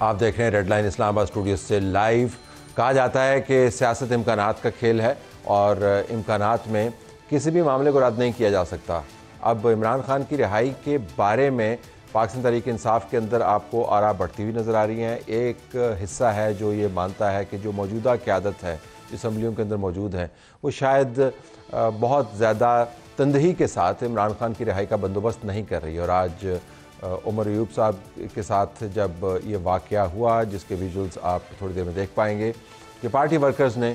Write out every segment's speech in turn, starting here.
आप देख रहे हैं रेड लाइन इस्लामाबाद स्टूडियो से लाइव। कहा जाता है कि सियासत इम्कानात का खेल है और इम्कानात में किसी भी मामले को रद्द नहीं किया जा सकता। अब इमरान खान की रिहाई के बारे में पाकिस्तान तहरीक इंसाफ के अंदर आपको आरा बढ़ती हुई नज़र आ रही हैं। एक हिस्सा है जो ये मानता है कि जो मौजूदा क़यादत है असम्बलियों के अंदर मौजूद है वो शायद बहुत ज़्यादा तंदही के साथ इमरान खान की रिहाई का बंदोबस्त नहीं कर रही। और आज उमर अयूब साहब के साथ जब ये वाक़या हुआ, जिसके विजुअल्स आप थोड़ी देर में देख पाएंगे, कि पार्टी वर्कर्स ने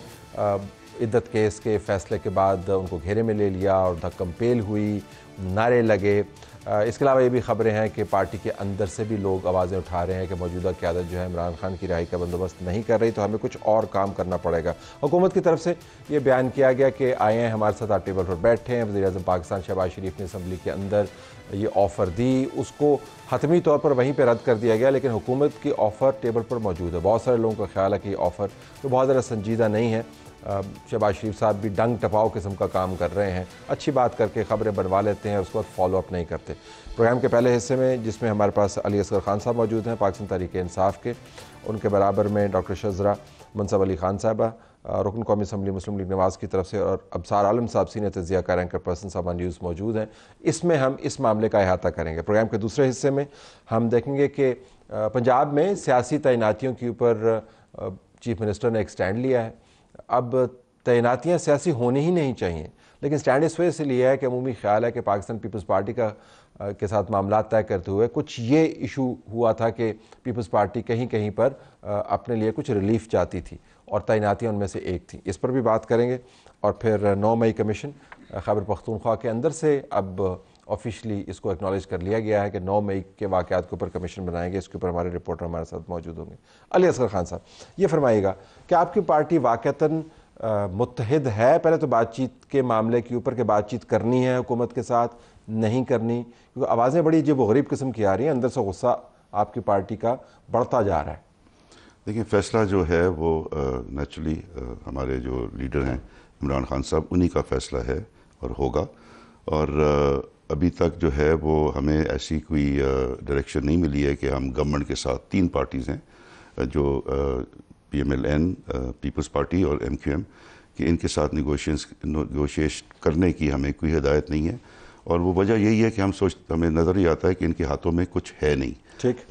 इद्दत केस के फ़ैसले के बाद उनको घेरे में ले लिया और धक्कम-पेल हुई, नारे लगे। इसके अलावा ये भी ख़बरें हैं कि पार्टी के अंदर से भी लोग आवाज़ें उठा रहे हैं कि मौजूदा क़यादत जो है इमरान खान की रिहाई का बंदोबस्त नहीं कर रही, तो हमें कुछ और काम करना पड़ेगा। हुकूमत की तरफ से ये बयान किया गया कि आए हैं, हमारे साथ आप टेबल पर बैठे हैं। वज़ीर-ए-आज़म पाकिस्तान शहबाज शरीफ ने असम्बली के अंदर ये ऑफ़र दी, उसको हतमी तौर पर वहीं पर रद्द कर दिया गया, लेकिन हुकूमत की ऑफ़र टेबल पर मौजूद है। बहुत सारे लोगों का ख्याल है कि ये ऑफ़र तो बहुत ज़्यादा संजीदा नहीं है। शहबाज शरीफ साहब भी डंग टपाओ किस्म का काम कर रहे हैं, अच्छी बात करके ख़बरें बनवा लेते हैं, उसके बाद फॉलो अप नहीं करते। प्रोग्राम के पहले हिस्से में, जिसमें हमारे पास अली असगर खान साहब मौजूद हैं पाकिस्तान तहरीक इंसाफ के, उनके बराबर में डॉक्टर शज़रा मनसब अली खान साहबा रुकन कौमी असम्बली मुस्लिम लीग नवाज़ की तरफ से, और अबसार आलम साहब सीनियर तज़िया कार एंकर पर्सन साहब न्यूज़ मौजूद हैं। इसमें हम इस मामले का अहाता करेंगे। प्रोग्राम के दूसरे हिस्से में हम देखेंगे कि पंजाब में सियासी तैनातियों के ऊपर चीफ मिनिस्टर ने एक स्टैंड लिया है। अब तैनातियाँ सियासी होनी ही नहीं चाहिए, लेकिन स्टैंड इस वजह से लिया है कि अमूमी ख्याल है कि पाकिस्तान पीपल्स पार्टी के साथ मामला तय करते हुए कुछ ये इशू हुआ था कि पीपल्स पार्टी कहीं कहीं पर अपने लिए कुछ रिलीफ चाहती थी और तैनातियाँ उनमें से एक थी। इस पर भी बात करेंगे। और फिर 9 मई कमीशन खैबर पख्तूनख्वा के अंदर से अब ऑफिशियली इसको एक्नॉलेज कर लिया गया है कि 9 मई के वाक़यात के ऊपर कमीशन बनाएंगे। इसके ऊपर हमारे रिपोर्टर हमारे साथ मौजूद होंगे। अली असगर खान साहब, ये फरमाइएगा कि आपकी पार्टी वाक़तन मुत्तहिद है पहले तो बातचीत के मामले के ऊपर, कि बातचीत करनी है हुकूमत के साथ, नहीं करनी? क्योंकि आवाज़ें बड़ी अजीब व गरीब किस्म की आ रही हैं, अंदर से गुस्सा आपकी पार्टी का बढ़ता जा रहा है। देखिए, फ़ैसला जो है वो नेचुरली हमारे जो लीडर हैं इमरान खान साहब, उन्हीं का फ़ैसला है और होगा। और अभी तक जो है वो हमें ऐसी कोई डायरेक्शन नहीं मिली है कि हम गवर्नमेंट के साथ, 3 पार्टीज़ हैं जो PMLN, पीपल्स पार्टी और MQM, कि इनके साथ निगोशिएट करने की हमें कोई हिदायत नहीं है। और वो वजह यही है कि हमें नज़र ही आता है कि इनके हाथों में कुछ है नहीं, ठीक,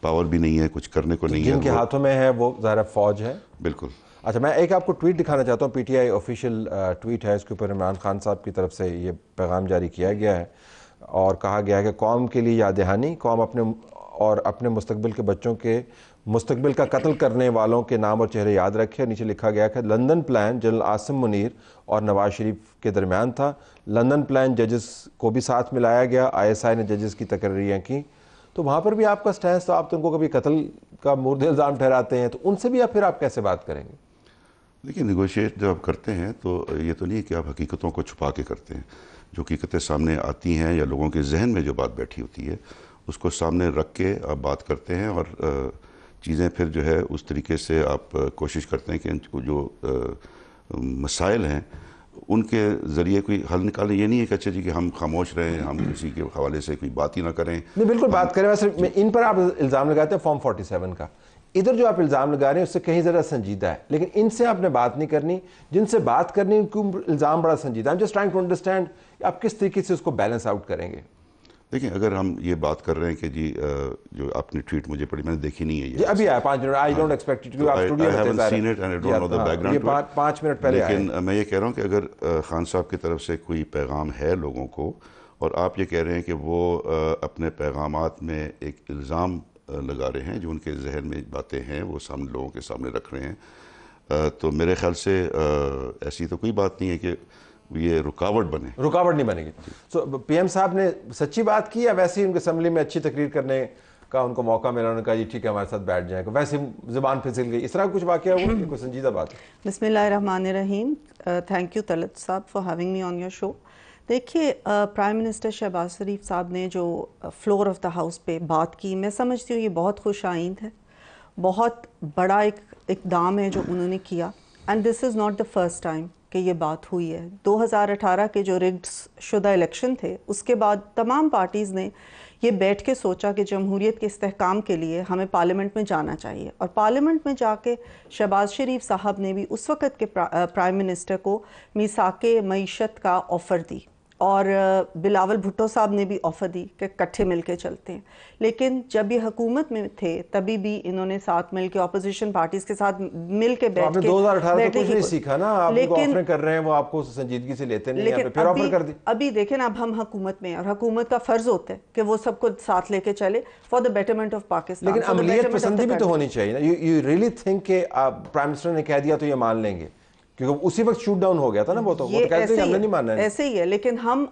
पावर भी नहीं है, कुछ करने को नहीं है। जिनके हाथों में है वो ज़ाहिर फ़ौज है। बिल्कुल। अच्छा, मैं एक आपको ट्वीट दिखाना चाहता हूँ। PTI ऑफिशियल ट्वीट है, इसके ऊपर इमरान खान साहब की तरफ से ये पैगाम जारी किया गया है और कहा गया है कि कौम के लिए याद दहानी, कौम अपने मुस्तकबिल के बच्चों के मुस्तकबिल का कत्ल करने वालों के नाम और चेहरे याद रखे। नीचे लिखा गया कि London plan general Asim Munir और नवाज शरीफ के दरमियान था। लंदन प्लान जजेस को भी साथ मिलाया गया। ISI ने जजेस की तकरीरें की, तो वहाँ पर भी आपका स्टैंड, तो आप तो उनको कभी कत्ल का मुर्द इल्ज़ाम ठहराते हैं, तो उनसे भी फिर आप कैसे बात करेंगे? देखिए, निगोशिएट जब आप करते हैं तो ये तो नहीं है कि आप हकीकतों को छुपा के करते हैं। जो हकीकतें सामने आती हैं या लोगों के जहन में जो बात बैठी होती है उसको सामने रख के आप बात करते हैं और चीज़ें फिर जो है उस तरीके से आप कोशिश करते हैं कि जो मसाइल हैं उनके ज़रिए कोई हल निकालें। ये नहीं है कि अच्छा जी कि हम खामोश रहें, हम किसी के हवाले से कोई बात ही ना करें। नहीं, बिल्कुल बात करें। वैसे इन पर आप इल्ज़ाम लगाते हैं फॉर्म 47 का, इधर जो आप इल्ज़ाम लगा रहे हैं उससे कहीं ज़रा संजीदा है, लेकिन इनसे आपने बात नहीं करनी। जिनसे बात करनी उनको इल्ज़ाम बड़ा संजीदा है। I am just trying to understand आप किस तरीके से उसको बैलेंस आउट करेंगे। देखिए, अगर हम ये बात कर रहे हैं कि जी जो आपने ट्वीट मुझे पढ़ी, मैंने देखी नहीं है ये, अभी आया 5 minute. I don't expect it, आप स्टूडियो में थे, 5 मिनट पहले। लेकिन मैं ये कह रहा हूँ कि अगर खान साहब की तरफ से कोई पैगाम है लोगों को और आप ये कह रहे हैं कि वो अपने पैगामात में एक इल्ज़ाम लगा रहे हैं, जो उनके जहन में बातें हैं वो सामने लोगों के सामने रख रहे हैं, तो मेरे ख्याल से ऐसी तो कोई बात नहीं है कि ये रुकावट बने। रुकावट नहीं बनेगी। सो PM साहब ने सच्ची बात की या वैसे ही उनके असम्बली में अच्छी तकरीर करने का उनको मौका मिला, उन्होंने कहा जी ठीक है हमारे साथ बैठ जाएगा, वैसे ज़ुबान फिसल गई, इस तरह कुछ वाक़या हुआ? कोई संजीदा बात? बिस्मिल्लाहिर्रहमानिर्रहीम। थैंक यू तलत साहब for having me on your show. देखिए, प्राइम मिनिस्टर शहबाज शरीफ साहब ने जो फ्लोर ऑफ द हाउस पे बात की, मैं समझती हूँ ये बहुत खुश आइंद है, बहुत बड़ा एक इक़दाम है जो उन्होंने किया। And this is not the first time कि ये बात हुई है। 2018 के जो रिग्ड शुदा इलेक्शन थे उसके बाद तमाम पार्टीज़ ने ये बैठ के सोचा कि जमहूरियत के इस्तेहकाम के लिए हमें पार्लियामेंट में जाना चाहिए, और पार्लियामेंट में जाके शहबाज शरीफ साहब ने भी उस वक़्त के प्राइम मिनिस्टर को मीसाके मईशत का ऑफ़र दी, और बिलावल भुट्टो साहब ने भी ऑफ़र दी कि इकट्ठे मिलके चलते हैं। लेकिन जब ये हुकूमत में थे तभी भी इन्होंने साथ मिलके ऑपोजिशन पार्टीज़ के साथ मिलके बैठ आपने के 2018 तो कुछ नहीं सीखा ना, आप ऑफर कर रहे हैं, वो आपको संजीदगी से लेते नहीं, लेकिन फिर ऑफर कर दी। अभी देखें ना, अब हम हुकूमत में हैं और हुकूमत का फ़र्ज होता है कि वो सबको साथ लेके चले for the betterment of Pakistan. लेकिन अमलियत पसंदी भी तो होनी चाहिए ना। यू रियली थिंक कि प्राइम मिनिस्टर ने कह दिया तो ये मान लेंगे? क्योंकि उसी वक्त शूट डाउन हो गया था ना, वो तो कहते हैं हमने नहीं मानना है। ऐसे ही है, लेकिन हम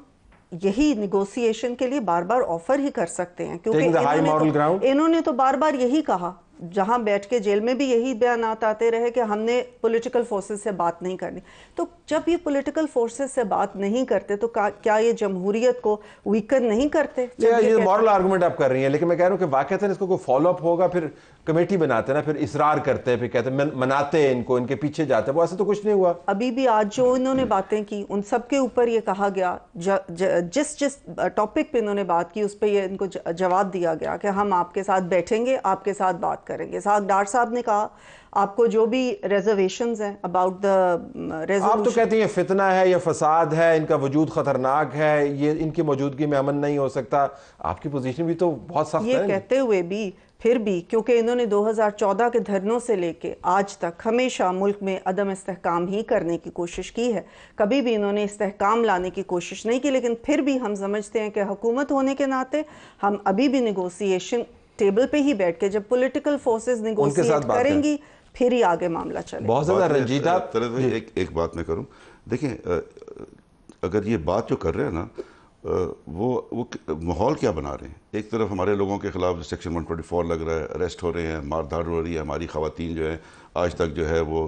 यही निगोशिएशन के लिए बार बार ऑफर ही कर सकते हैं, क्योंकि इन्होंने तो बार बार यही कहा, जहां बैठ के जेल में भी यही बयानात आते रहे कि हमने पॉलिटिकल फोर्सेस से बात नहीं करनी। तो जब ये पॉलिटिकल फोर्सेस से बात नहीं करते तो क्या ये जमहूरियत को वीकन नहीं करते? ये मॉरल आर्गुमेंट आप कर रही हैं, लेकिन मैं कह रहा हूं कि वाकईतन इसको कोई फॉलो अप होगा, फिर कमेटी बनाते हैं ना, फिर इसरार करते हैं, फिर कहते हैं मनाते हैं इनको, इनके पीछे जाते हैं, वो ऐसा तो कुछ नहीं हुआ। अभी भी आज जो इन्होंने बातें की उन सब के ऊपर ये कहा गया, जिस टॉपिक पे इन्होंने बात की उस पर ये इनको जवाब दिया गया कि हम आपके साथ बैठेंगे, आपके साथ बात करेंगे। डार साहब ने कहा आपको जो भी रिजर्वेशंस हैं अबाउट द रेजोल्यूशन, आप तो कहती हैं फितना है या फसाद है, इनका वजूद खतरनाक है, ये इनकी मौजूदगी में अमन नहीं हो सकता। आपकी पोजीशन भी तो बहुत सख्त है। ये कहते हुए भी फिर भी, क्योंकि इन्होंने 2014 के धरनों से लेके आज तक हमेशा मुल्क में अदम इस्तेहकाम ही करने की कोशिश की है, कभी भी इन्होंने इस्तेहकाम लाने की कोशिश नहीं की। लेकिन फिर भी हम समझते हैं कि हुकूमत होने के नाते हम अभी भी निगोशिएशन टेबल पे ही बैठ के, जब पॉलिटिकल फोर्सेस निगोशिएट करेंगी फिर ही आगे मामला चले। बहुत ज्यादा रंजीता एक बात मैं करूं, देखें अगर ये बात जो कर रहे हैं ना, वो माहौल क्या बना रहे हैं। एक तरफ हमारे लोगों के खिलाफ सेक्शन 124 लग रहा है, अरेस्ट हो रहे हैं, मारधाड़ हो रही है, हमारी खवातीन जो है आज तक जो है वो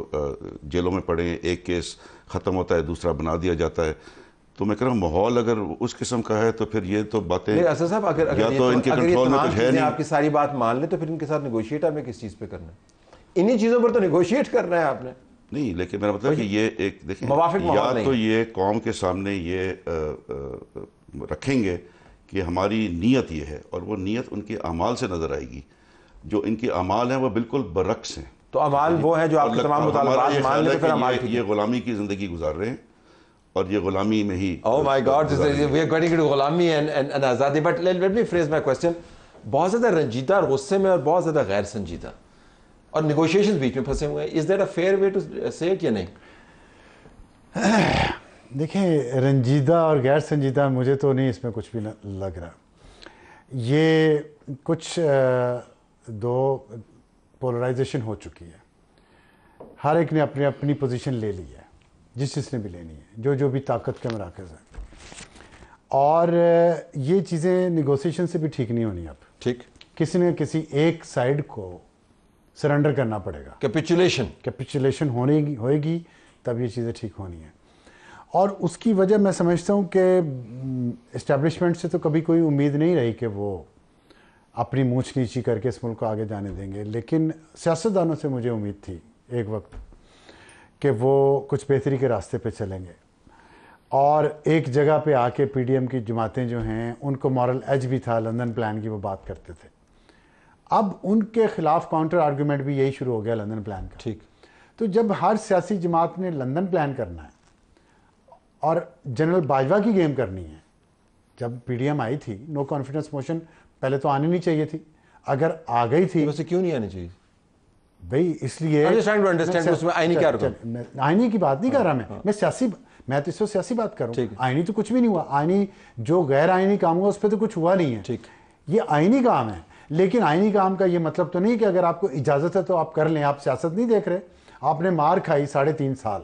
जेलों में पड़े हैं, एक केस ख़त्म होता है दूसरा बना दिया जाता है। तो मैं कह रहा हूँ माहौल अगर उस किस्म का है तो फिर ये तो बातें असद साहब, अगर या तो इनके कंट्रोल में कुछ है नहीं, आपकी सारी बात मान ले तो फिर इनके साथ निगोशिएट हमें किस चीज़ पे करना है? इन्हीं चीज़ों पर तो निगोशिएट करना है आपने। नहीं, लेकिन मेरा मतलब कि ये एक देखें, या तो ये कौम के सामने ये रखेंगे कि हमारी नीयत ये है, और वो नीयत उनके अमाल से नजर आएगी। जो इनके अमाल हैं वो बिल्कुल बरक्स हैं। तो अमाल वो है जो आपके तमाम मुतालबात मान ले, फिर अमाल ये गुलामी की जिंदगी गुजार रहे हैं और ये गुलामी में ही oh my god we are getting into गुलामी एंड आज़ादी। But let me phrase my question. बहुत ज़्यादा रंजीदा और गुस्से में और बहुत ज़्यादा गैर संजीदा और निगोशिएशन बीच में फंसे हुए हैं। Is that a fair way to say it या नहीं? देखें, रंजीदा और गैर संजीदा मुझे तो नहीं इसमें कुछ भी लग रहा। ये कुछ दो पोलराइजेशन हो चुकी है, हर एक ने अपनी अपनी पोजीशन ले ली है, जिसने भी लेनी है, जो भी ताकत के मराकज़ हैं। और ये चीज़ें निगोशिएशन से भी ठीक नहीं होनी। अब ठीक, किसी न किसी एक साइड को सरेंडर करना पड़ेगा। कैपिचुलेशन होएगी तब ये चीज़ें ठीक होनी है। और उसकी वजह मैं समझता हूँ कि इस्टेब्लिशमेंट से तो कभी कोई उम्मीद नहीं रही कि वो अपनी मूंछ नीची करके इस मुल्क को आगे जाने देंगे, लेकिन सियासतदानों से मुझे उम्मीद थी एक वक्त कि वो कुछ बेहतरी के रास्ते पे चलेंगे। और एक जगह पे आके पीडीएम की जमातें जो हैं उनको मॉरल एज भी था, लंदन प्लान की वो बात करते थे। अब उनके खिलाफ काउंटर आर्गूमेंट भी यही शुरू हो गया, लंदन प्लान का। ठीक, तो जब हर सियासी जमात ने लंदन प्लान करना है और जनरल बाजवा की गेम करनी है, जब पीडीएम आई थी नो कॉन्फिडेंस मोशन पहले तो आनी नहीं चाहिए थी, अगर आ गई थी वैसे क्यों नहीं आनी चाहिए भाई? इसलिए आईनी की बात नहीं कर रहा मैं तो इस वक्त सियासी बात करूँ। आईनी तो कुछ भी नहीं हुआ, आईनी जो गैर आईनी काम हुआ उस पर तो कुछ हुआ नहीं है। ठीक, ये आईनी काम है, लेकिन आईनी काम का ये मतलब तो नहीं कि अगर आपको इजाजत है तो आप कर लें। आप सियासत नहीं देख रहे, आपने मार खाई 3.5 साल,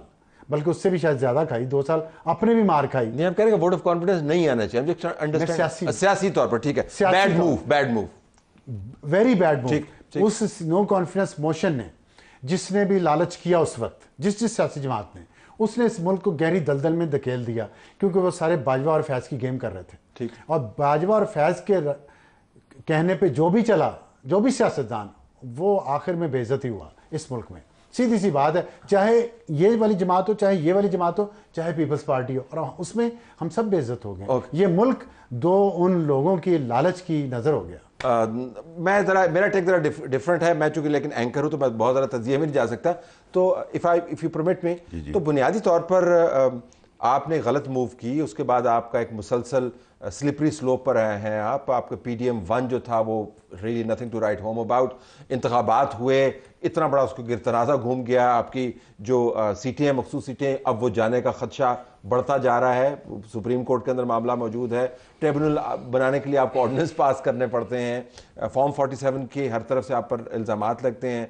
बल्कि उससे भी शायद ज्यादा खाई, 2 साल आपने भी मार खाई। नहीं, हम कह रहे हैं वोट ऑफ कॉन्फिडेंस नहीं आना चाहिए सियासी तौर पर। ठीक है, bad move, very bad move. उस नो कॉन्फिडेंस मोशन ने, जिसने भी लालच किया उस वक्त, जिस सियासी जमात ने, उसने इस मुल्क को गहरी दलदल में धकेल दिया, क्योंकि वो सारे बाजवा और फैज की गेम कर रहे थे। ठीक, और बाजवा और फैज के कहने पे जो भी चला, जो भी सियासतदान, वो आखिर में बेइज्जती हुआ इस मुल्क में। सीधी सी बात है, चाहे ये वाली जमात हो, चाहे ये वाली जमात हो, चाहे पीपल्स पार्टी हो, और उसमें हम सब बेइज्जत हो गए। ये मुल्क दो उन लोगों की लालच की नजर हो गया। मैं ज़रा, मेरा टेक ज़रा डिफरेंट है, मैं चूंकि लेकिन एंकर हूँ तो मैं बहुत ज़्यादा तजिए में नहीं जा सकता। तो इफ़ यू परमिट मी, तो बुनियादी तौर पर आपने गलत मूव की, उसके बाद आपका एक मुसलसल स्लिपरी स्लोप पर आए हैं आप। आपका PDM 1 जो था वो really nothing to write home about. इंतखाबात हुए, इतना बड़ा उसको गिरतनाज़ा घूम गया, आपकी जो सीटें हैं, मखसूस सीटें, अब वो जाने का खदशा बढ़ता जा रहा है। सुप्रीम कोर्ट के अंदर मामला मौजूद है, ट्रिब्यूनल बनाने के लिए आपको ऑर्डिनेंस पास करने पड़ते हैं, फॉर्म 47 के हर तरफ से आप पर इल्ज़ामात लगते हैं,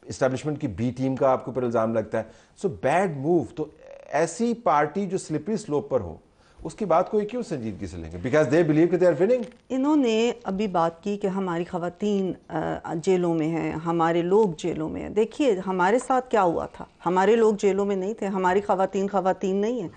इस्टेब्लिशमेंट की B टीम का आपके ऊपर इल्ज़ाम लगता है। So bad move. तो ऐसी पार्टी जो स्लिपरी स्लोप पर हो, उसकी बात कोई क्यों संजीदगी से लेंगे? बिकॉज दे बिलीव कि दे आर विनिंग। इन्होंने अभी बात की कि हमारी खवातीन जेलों में हैं, हमारे लोग जेलों में हैं। देखिए हमारे साथ क्या हुआ था, हमारे लोग जेलों में नहीं थे, हमारी खवातीन नहीं है,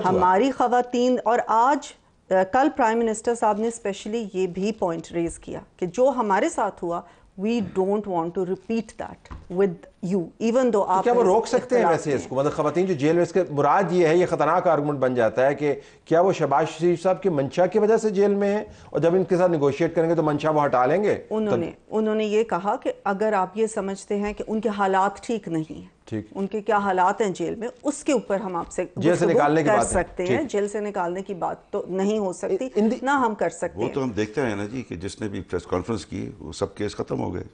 हमारी खवातीन। और आज कल प्राइम मिनिस्टर साहब ने स्पेशली ये भी पॉइंट रेज किया कि जो हमारे साथ हुआ, we don't want to repeat that with you, even though आप क्या वो रोक सकते हैं वैसे इसको? मतलब खवातीन जो जेल में, इसके मुराद ये है, ये खतरनाक आर्गुमेंट बन जाता है कि क्या वो शहबाज शरीफ साहब की मंशा की वजह से जेल में है और जब इनके साथ निगोशिएट करेंगे तो मंशा वो हटा लेंगे? उन्होंने ये कहा कि अगर आप ये समझते हैं कि उनके हालात ठीक नहीं है, ठीक, उनके क्या हालात हैं जेल में, उसके ऊपर हम आपसे जेल से निकालने की बात कर सकते हैं। जेल से निकालने की बात तो नहीं हो सकती, ना हम कर सकते हैं। वो तो हम देखते हैं ना जी कि जिसने भी प्रेस कॉन्फ्रेंस की वो सब केस खत्म हो गए,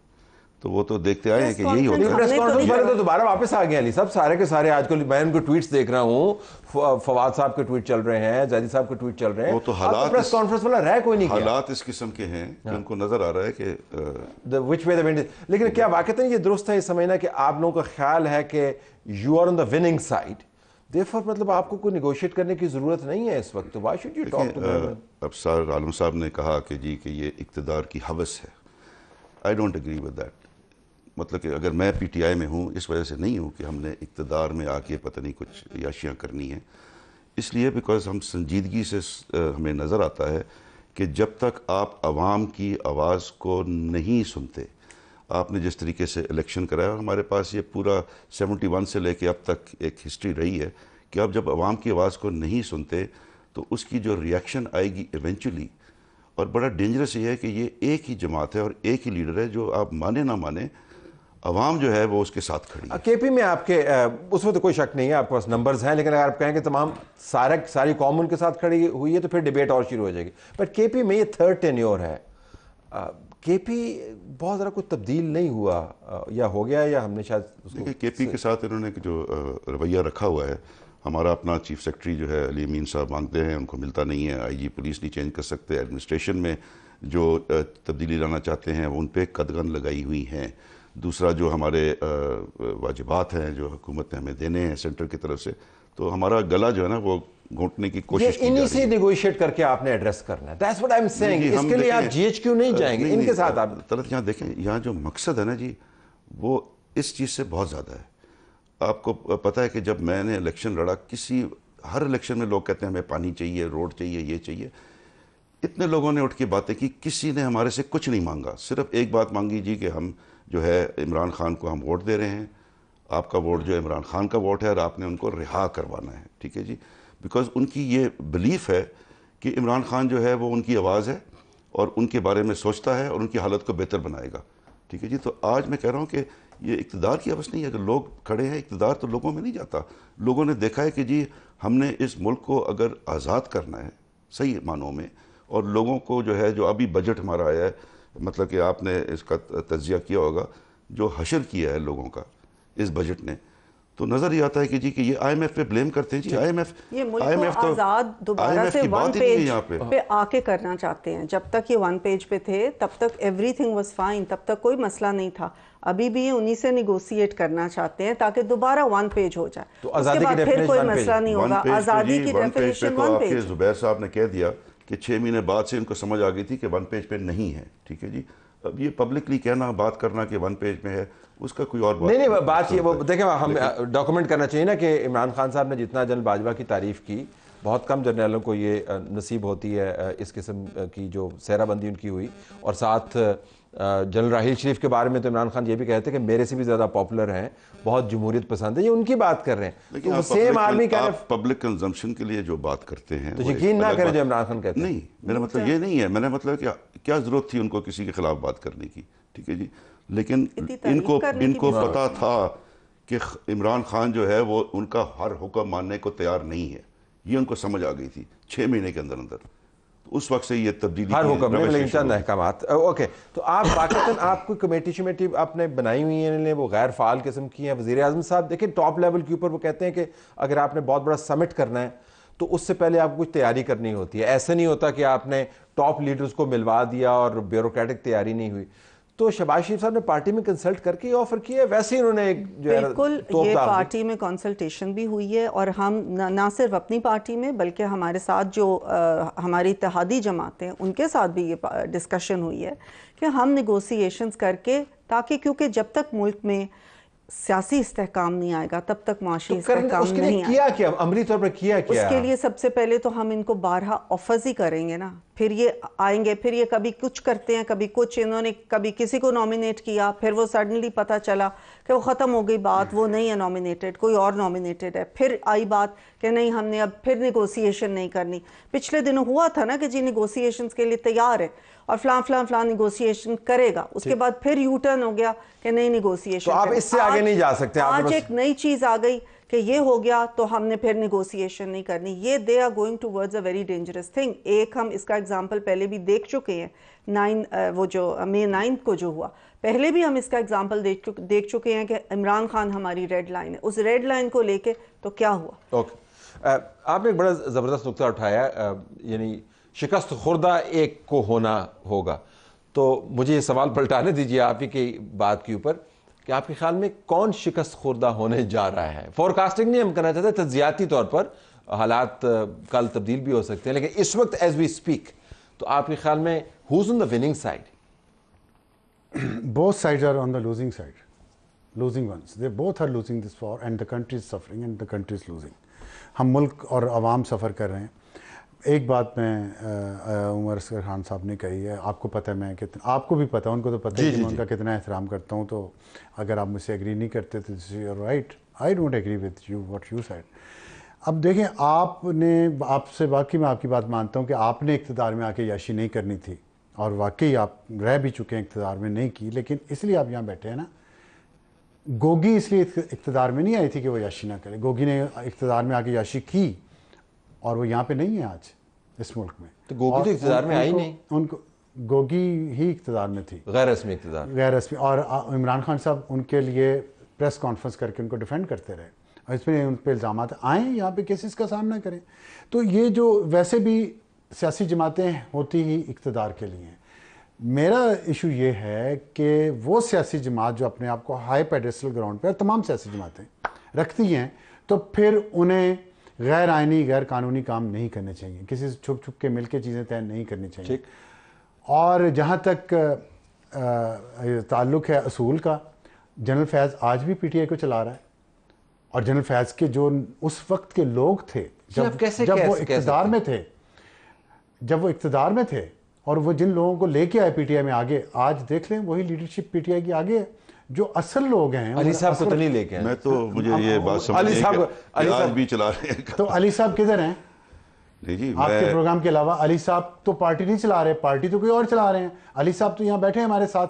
तो वो तो देखते आए हैं कि यही होता है। प्रेस कॉन्फ्रेंस वाले तो दोबारा वापस आ गए अली साहब, सारे के सारे। आजकल मैं उनको ट्वीट्स देख रहा हूँ, फवाद साहब के ट्वीट चल रहे हैं, जैदी साहब के ट्वीट चल रहे हैं। वो तो हालात प्रेस कॉन्फ्रेंस वाला रह कोई नहीं, हालात इस किस्म के हैं कि उनको नजर आ रहा है कि व्हिच वे द विंड। लेकिन क्या वाकई ये दुरुस्त है ये समझना कि आप लोगों का ख्याल है कि you are on the winning side, therefore मतलब आपको कोई नेगोशिएट करने की जरूरत नहीं है इस वक्त? Why should you talk to them? अब सर आलम साहब ने कहा कि जी कि ये इक्तदार की हवस है। I don't agree with that. मतलब कि अगर मैं PTI में हूँ इस वजह से नहीं हूँ कि हमने इक्तदार में आके पता नहीं कुछ याशियाँ करनी है, इसलिए बिकॉज हम संजीदगी से हमें नज़र आता है कि जब तक आप आवाम की आवाज़ को नहीं सुनते, आपने जिस तरीके से इलेक्शन कराया, और हमारे पास ये पूरा 71 से लेके अब तक एक हिस्ट्री रही है कि आप जब आवाम की आवाज़ को नहीं सुनते तो उसकी जो रिएक्शन आएगी इवेंचुअली, और बड़ा डेंजरस ये है कि ये एक ही जमात है और एक ही लीडर है, जो आप माने ना माने अवाम जो है वो उसके साथ खड़ी है। KP में आपके उसमें तो कोई शक नहीं है, आपके पास नंबर्स हैं, लेकिन अगर आप कहें कि तमाम सारी कौम उनके साथ खड़ी हुई है तो फिर डिबेट और शुरू हो जाएगी। बट KP में ये थर्ड टेन्योर है, KP बहुत ज़्यादा कुछ तब्दील नहीं हुआ, या हो गया या हमने शायद देखिए KP के साथ इन्होंने जो रवैया रखा हुआ है, हमारा अपना चीफ सेक्रेटरी जो है अली अमीन साहब मांगते हैं, उनको मिलता नहीं है। IG पुलिस नहीं चेंज कर सकते, एडमिनिस्ट्रेशन में जो तब्दीली लाना चाहते हैं वो उन पर कदगन लगाई हुई हैं। दूसरा जो हमारे वाजिबात हैं जो हुकूमत ने हमें देने हैं सेंटर की तरफ से, तो हमारा गला जो है ना वो घोंटने की कोशिश की जा रही है। इन्हीं से नेगोशिएट करके आपने एड्रेस करना है। That's what I'm saying। इसके लिए आप GHQ नहीं जाएंगे, इनके साथ आप तलत यहाँ देखें, यहाँ जो मकसद है ना जी वो इस चीज़ से बहुत ज़्यादा है। आपको पता है कि जब मैंने इलेक्शन लड़ा, हर इलेक्शन में लोग कहते हैं हमें पानी चाहिए, रोड चाहिए, ये चाहिए। इतने लोगों ने उठ के बातें की, किसी ने हमारे से कुछ नहीं मांगा, सिर्फ एक बात मांगी जी कि हम जो है इमरान खान को हम वोट दे रहे हैं, आपका वोट जो इमरान खान का वोट है और आपने उनको रिहा करवाना है, ठीक है जी। बिकॉज उनकी ये बिलीफ है कि इमरान खान जो है वो उनकी आवाज़ है और उनके बारे में सोचता है और उनकी हालत को बेहतर बनाएगा, ठीक है जी। तो आज मैं कह रहा हूँ कि ये इक़्तिदार की अवस नहीं है। अगर लोग खड़े हैं, इक़्तिदार तो लोगों में नहीं जाता। लोगों ने देखा है कि जी हमने इस मुल्क को अगर आज़ाद करना है सही मानों में, और लोगों को जो है, जो अभी बजट हमारा आया है, मतलब कि आपने इसका तज्जिया किया होगा, जो हशर किया है लोगों का इस बजट ने, तो नज़र ही आता है कि जी कि ये IMF पे ब्लेम करते हैं जी। IMF तो आज़ाद दोबारा से वन पेज पे आके करना चाहते हैं। जब तक ये वन पेज पे थे तब तक एवरीथिंग वाज फाइन, तब तक कोई मसला नहीं था। अभी भी ये उन्हीं से निगोशिएट करना चाहते हैं ताकि दोबारा वन पेज हो जाए, तो उसके बाद फिर कोई मसला नहीं होगा। आज़ादी की डेफिनेशन वन पेज। ज़ुबैर साहब ने कह दिया कि 6 महीने बाद से इनको समझ आ गई थी कि वन पेज पे नहीं है, ठीक है जी। अब ये पब्लिकली कहना, बात करना कि वन पेज में है, उसका कोई और बात नहीं। बात ये वो देखें, हम डॉक्यूमेंट करना चाहिए ना कि इमरान खान साहब ने जितना जनरल बाजवा की तारीफ़ की, बहुत कम जर्नलों को ये नसीब होती है इस किस्म की जो सेहराबंदी उनकी हुई, और साथ जनरल राहील शरीफ के बारे में तो इमरान खान ये भी कहते हैं कि मेरे से भी ज़्यादा पॉपुलर हैं, बहुत जमहूरियत पसंद है, ये उनकी बात कर रहे हैं। तो सेम आर्मी का पब्लिक कंजम्पशन के लिए जो बात करते हैं तो यकीन ना करें जो इमरान खान कहते हैं। नहीं, मेरा मतलब ये नहीं है, मैंने मतलब क्या ज़रूरत थी उनको किसी के खिलाफ बात करने की, ठीक है जी। लेकिन इनको पता था कि इमरान खान जो है वो उनका हर हुक्म मानने को तैयार नहीं है, ये उनको समझ आ गई थी 6 महीने के अंदर अंदर। तो उस वक्त से ये तब्दीली हर हुक्म नहीं, लेकिन चंद अहकामात। ओके, तो आप पाकिस्तान आप कोई कमेटी शमेटी आपने बनाई हुई है, वो गैर फाल किस्म की है। वज़ीर आज़म साहब देखिए टॉप लेवल के ऊपर वो कहते हैं कि अगर आपने बहुत बड़ा समिट करना है तो उससे पहले आपको कुछ तैयारी करनी होती है। ऐसा नहीं होता कि आपने टॉप लीडर्स को मिलवा दिया और ब्यूरोक्रेटिक तैयारी नहीं हुई। तो शहबाज शरीफ साहब ने पार्टी में कंसल्ट करके ऑफर किया, वैसे ही उन्होंने एक जो है बिल्कुल ये पार्टी में कंसल्टेशन भी हुई है, और हम ना सिर्फ अपनी पार्टी में बल्कि हमारे साथ जो हमारी इत्तेहादी जमातें हैं उनके साथ भी ये डिस्कशन हुई है कि हम नेगोशिएशंस करके, ताकि क्योंकि जब तक मुल्क में सियासी इस्तेहकाम नहीं आएगा तब तक माशी इस्तेहकाम नहीं आएगा। क्या अमली तौर पर किया उसके लिए सबसे पहले तो हम इनको 12 ऑफर्स ही करेंगे ना, फिर ये आएंगे, फिर ये कभी कुछ करते हैं, कभी कुछ। इन्होंने कभी किसी को नॉमिनेट किया, फिर वो सडनली पता चला कि वो ख़त्म हो गई बात, वो नहीं है नॉमिनेटेड, कोई और नॉमिनेटेड है। फिर आई बात कि नहीं हमने अब फिर निगोसिएशन नहीं करनी। पिछले दिनों हुआ था ना कि जी निगोसिएशंस के लिए तैयार है और फलां निगोसिएशन करेगा, उसके बाद फिर यू टर्न हो गया कि नहीं निगोसिएशन। तो आप इससे आगे नहीं जा सकते। आज एक नई चीज आ गई कि ये हो गया तो हमने फिर निगोसिएशन नहीं करनी। ये they are going towards a very dangerous thing. एक हम इसका एग्जांपल पहले भी देख चुके हैं, वो जो May 9 को जो हुआ, पहले भी हम इसका एग्जांपल देख चुके हैं कि इमरान खान हमारी रेड लाइन है। उस रेड लाइन को लेके तो क्या हुआ। ओके, आपने एक बड़ा ज़बरदस्त नुक्ता उठाया, यानी शिकस्त खुर्दा एक को होना होगा। तो मुझे ये सवाल पलटाने दीजिए आप ही की बात के ऊपर कि आपके ख्याल में कौन शिकस्त खुर्दा होने जा रहा है। फोरकास्टिंग नहीं हम करना चाहते, तज्जियाती तौर पर हालात कल तब्दील भी हो सकते हैं, लेकिन इस वक्त एज वी स्पीक तो आपके ख्याल में who is on the winning side? Both sides are on the losing side, losing ones, they both are losing this war and the country is suffering and the country is losing. हम मुल्क और आवाम सफ़र कर रहे हैं। एक बात मैं उमर असगर खान साहब ने कही है, आपको पता है मैं कितना, आपको भी पता है, उनको तो पता है कि मैं उनका कितना एहतराम करता हूँ। तो अगर आप मुझसे एग्री नहीं करते तो you are right, I don't agree with you what you said. अब देखें, आपने, आपसे बाकी मैं आपकी बात मानता हूँ कि आपने इक़्तिदार में आके याशी नहीं करनी थी, और वाकई आप रह भी चुके हैं इक़्तिदार में, नहीं की, लेकिन इसलिए आप यहाँ बैठे हैं ना। गोगी इसलिए इक़्तिदार में नहीं आई थी कि वो याशी ना करे। गोगी ने इक़्तिदार में आके याशी की और वो यहाँ पे नहीं है आज इस मुल्क में। तो गोगी तो इक़्तिदार में आई नहीं, उनको गोगी ही इक़्तिदार में थी, गैर रस्मी इक़्तिदार, गैर रस्मी। और इमरान खान साहब उनके लिए प्रेस कॉन्फ्रेंस करके उनको डिफेंड करते रहे, और इसमें उन पर इल्ज़ाम आए यहाँ पे केसेस का सामना करें। तो ये जो वैसे भी सियासी जमातें होती ही इक़्तिदार के लिए हैं। मेरा इशू ये है कि वो सियासी जमात जो अपने आप को हाई पेडेस्टल ग्राउंड पर, तमाम सियासी जमातें रखती हैं, तो फिर उन्हें गैर आइनी गैर कानूनी काम नहीं करने चाहिए, किसी से छुप छुप के मिल के चीज़ें तय नहीं करनी चाहिए। और जहाँ तक ताल्लुक़ है असूल का, जनरल फैज़ आज भी पीटीआई को चला रहा है, और जनरल फैज़ के जो उस वक्त के लोग थे जब वो इक़्तिदार में थे, और वो जिन लोगों को लेके आए पीटीआई में आगे, आज देख लें वही लीडरशिप पीटीआई की आगे है, जो असल लोग हैं। अली साहब को तो नहीं लेके आए। मैं तो मुझे ये बात समझ अली साहब आज भी चला रहे हैं। तो अली साहब किधर हैं? नहीं जी, आपके प्रोग्राम के अलावा अली साहब तो पार्टी नहीं चला रहे, पार्टी तो कोई और चला रहे हैं। अली साहब तो यहाँ बैठे हैं हमारे साथ,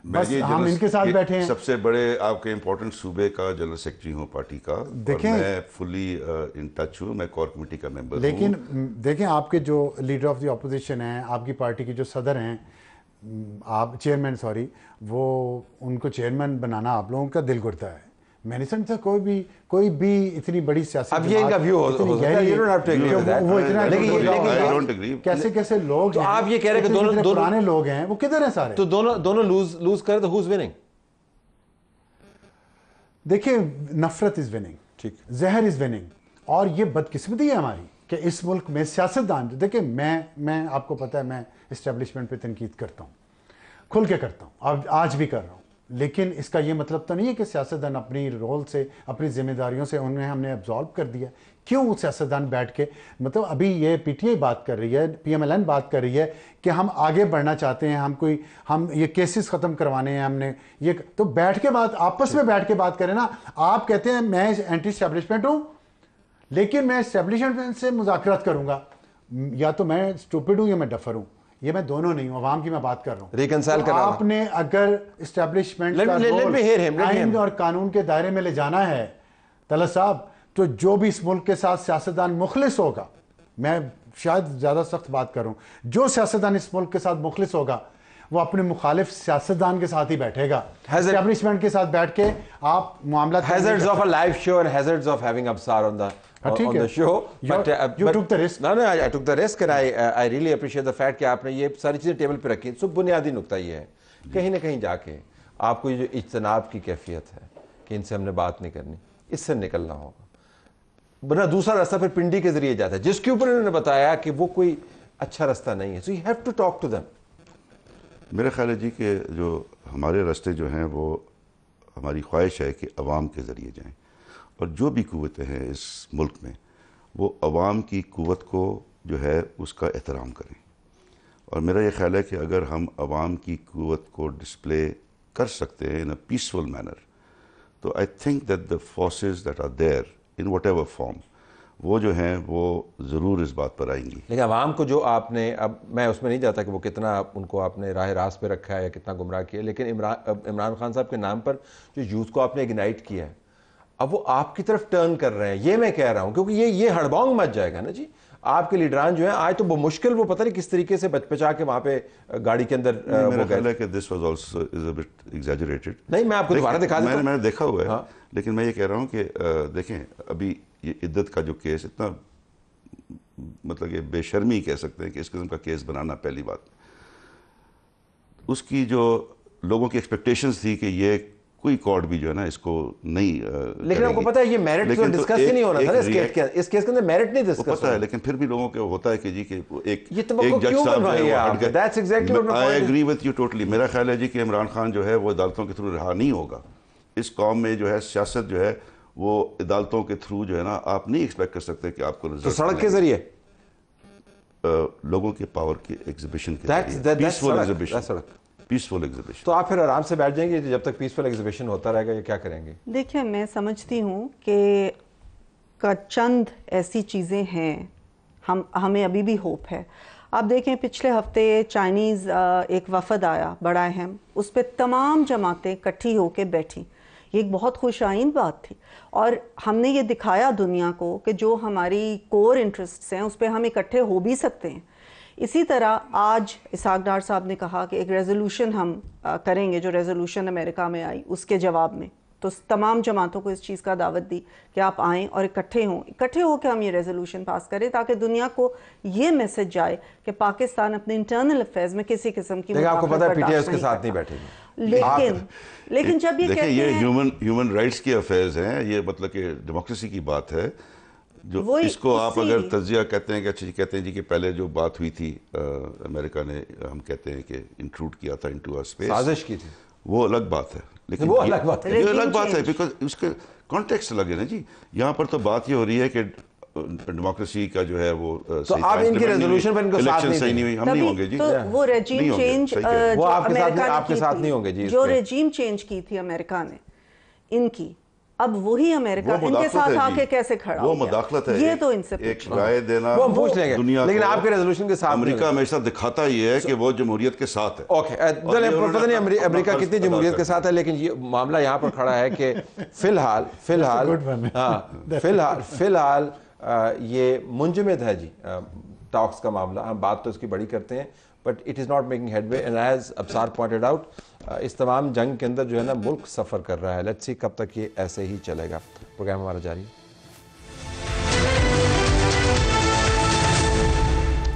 बस हम इनके साथ बैठे हैं। सबसे बड़े आपके इम्पोर्टेंट सूबे का जनरल सेक्रेटरी हूँ पार्टी का, देखें, मैं फुली इन टच हूँ, मैं कोर कमेटी का मेंबर हूँ। लेकिन देखें, आपके जो लीडर ऑफ द ऑपोजिशन हैं, आपकी पार्टी के जो सदर हैं, आप चेयरमैन, सॉरी, वो उनको चेयरमैन बनाना आप लोगों का दिल गुड़ता है। मैंने समझा कोई भी इतनी बड़ी सियासी, अब ये इनका व्यू हो सकता है, you don't have to agree with that, वो इतना, I don't agree। कैसे लोग, तो आप ये कह रहे हैं कि दोनों पुराने लोग हैं, वो किधर हैं सारे? तो दोनों लूज करे तो who's winning? देखिए, नफरत इज विनिंग, ठीक, जहर इज विनिंग। और ये बदकिस्मती है हमारी कि इस मुल्क में सियासतदान, देखिए मैं आपको पता है मैं इस्टेब्लिशमेंट पे तनकीद करता हूँ, खुल के करता हूँ, आज भी कर रहा हूँ, लेकिन इसका ये मतलब तो नहीं है कि सियासतदान अपनी रोल से, अपनी जिम्मेदारियों से उन्हें हमने एब्जॉर्ब कर दिया। क्यों सियासतदान बैठ के, मतलब अभी ये पीटीआई बात कर रही है, पीएमएलएन बात कर रही है कि हम आगे बढ़ना चाहते हैं, हम ये केसेस ख़त्म करवाने हैं हमने, ये तो बैठ के बात, आपस में बैठ के बात करें ना। आप कहते हैं मैं एंटी एस्टेब्लिशमेंट हूँ, लेकिन मैं एस्टेब्लिशमेंट से मुज़ाकरात करूँगा, या तो मैं स्टूपिड हूँ या मैं डफर हूँ, ये मैं दोनों नहीं हूँ, अवाम की मैं बात कर रहा हूँ। रिकंसाइल तो आपने अगर एस्टेब्लिशमेंट का रोल आइन और कानून के दायरे में ले जाना है तलत साहब, तो जो भी इस मुल्क के साथ सियासतदान मुखलिस होगा, मैं शायद ज़्यादा सख्त बात करूं, जो सियासतदान इस मुल्क के साथ मुखलिस होगा वो अपने मुखालिफ सियासतदान के साथ ही बैठेगा। एस्टेब्लिशमेंट के साथ बैठ के आप मामला hazards of a live show and hazards of having Absar on the show. You took the risk. No, I took the risk and I really appreciate the fact कि आपने ये सारी चीज़ें टेबल पे रखी। सो बुनियादी नुकता ये है, कहीं ना कहीं जाके आपको ये जो इज्तनाब की कैफियत है कि इनसे हमने बात नहीं करनी, इससे निकलना होगा, वरना दूसरा रास्ता फिर पिंडी के जरिए जाता है, जिसके ऊपर उन्होंने बताया कि वो कोई अच्छा रास्ता नहीं है। So you have to talk to them. मेरा ख्याल है जी कि जो हमारे रास्ते जो हैं वो हमारी ख्वाहिश है कि अवाम के ज़रिए जाएं, और जो भी कुव्वतें हैं इस मुल्क में वो अवाम की कुव्वत को जो है उसका एहतराम करें। और मेरा ये ख्याल है कि अगर हम अवाम की कुव्वत को डिस्प्ले कर सकते हैं इन अ पीसफुल मैनर, तो I think that the forces that are there in whatever form, वो जो हैं वो ज़रूर इस बात पर आएंगी। लेकिन आवाम को जो आपने, अब मैं उसमें नहीं जाता कि वो कितना उनको आपने राह रास्त पे रखा है या कितना गुमराह किया, लेकिन इमरान खान साहब के नाम पर जो यूथ को आपने इग्नाइट किया है, अब वो आपकी तरफ टर्न कर रहे हैं, ये मैं कह रहा हूँ, क्योंकि ये हड़बोंग मच जाएगा ना जी। आपके लीडरान जो है आज तो वो मुश्किल, वो पता नहीं किस तरीके से बचपचा के वहाँ पे गाड़ी के अंदर मेरा ख्याल है कि this was also is a bit exaggerated. नहीं, मैं आपको दोबारा दिखा देता हूं। मैंने देखा हुआ है। हाँ। लेकिन मैं ये कह रहा हूँ कि देखें, अभी ये इद्दत का जो केस इतना, मतलब कि बेशर्मी कह सकते हैं कि इस किस्म का केस बनाना, पहली बात उसकी जो लोगों की एक्सपेक्टेशंस थी कि ये कोई कोर्ट भी जो है ना इसको नहीं लेकिन आपको पता है ये मेरिट तो डिस्कस ही नहीं होना था इस केस के अंदर मेरिट नहीं डिस्कस पता है, लेकिन फिर भी लोगों को होता है कि जी कि एक जज साहब, that's exactly what I agree with you totally. मेरा ख्याल है जी कि इमरान खान जो है वो अदालतों के थ्रू रहा नहीं होगा। इस कौम में जो है सियासत जो है वो अदालतों के थ्रू जो है ना, आप नहीं एक्सपेक्ट कर सकते कि आपको तो सड़क के जरिए लोगों के पावर की एग्जीबिशन के जरिए, पीसफुल एग्जीबिशन, पीसफुल एग्जीबिशन। तो आप फिर आराम से बैठ जाएंगे जब तक पीसफुल एग्जीबिशन होता रहेगा, ये क्या करेंगे? देखिए, मैं समझती हूँ कि चंद ऐसी चीज़ें हैं, हमें अभी भी होप है। आप देखें, पिछले हफ्ते चाइनीज़ एक वफद आया बड़ा अहम, उस पर तमाम जमातें इकट्ठी होकर बैठी। ये एक बहुत खुशाइन बात थी, और हमने ये दिखाया दुनिया को कि जो हमारी कोर इंटरेस्ट्स हैं उस पर हम इकट्ठे हो भी सकते हैं। इसी तरह आज इसहाक डार साहब ने कहा कि एक रेजोल्यूशन हम करेंगे, जो रेजोल्यूशन अमेरिका में आई उसके जवाब में, तो तमाम जमातों को इस चीज़ का दावत दी कि आप आएँ और इकट्ठे होकर हम ये रेजोल्यूशन पास करें, ताकि दुनिया को ये मैसेज जाए कि पाकिस्तान अपने इंटरनल अफेयर्स में किसी किस्म की, आपको पता है पीटीआई उसके साथ नहीं बैठेगी। लेकिन जब ये कहते ये ह्यूमन राइट्स के अफेयर्स हैं, ये मतलब कि डेमोक्रेसी की बात है, जो इसको आप अगर तज्जिया कहते हैं कि अच्छी कहते हैं जी कि पहले जो बात हुई थी अमेरिका ने, हम कहते हैं कि इंट्रूड किया था इनटू आवर स्पेस, साजिश की थी, वो अलग बात है। लेकिन वो अलग बात है, ये अलग बात है, बिकॉज उसके कॉन्टेक्स्ट अलग है ना जी। यहाँ पर तो बात ये हो रही है कि डेमोक्रेसी का जो है वो, तो आप इनकी रेजोल्यूशन पर इनको साथ नहीं हुई, हम नहीं होंगे जी। तो वो रेजीम चेंज वो आपके साथ नहीं होंगे जी। जो रेजीम चेंज की थी अमेरिका ने इनकी, अब वही अमेरिका इनके साथ आके कैसे खड़ा वो मदाखलत है, ये तो इनसे एक राय देना वो हम पूछ लेंगे, दुनिया, लेकिन आपके रेजोल्यूशन के साथ अमेरिका हमेशा दिखाता ही है कि वो जमहूरियत के साथ है। ओके, पता नहीं अमेरिका कितनी जमहूरियत के साथ है, लेकिन ये मामला यहाँ पर खड़ा है कि फिलहाल ये मुंजमद है जी टॉक्स का मामला। हम बात तो इसकी बड़ी करते हैं, but it is not making headway, and as Absar pointed out, इस तमाम जंग के अंदर जो है ना मुल्क सफ़र कर रहा है। लेट्स सी कब तक ये ऐसे ही चलेगा। प्रोग्राम हमारा जारी है।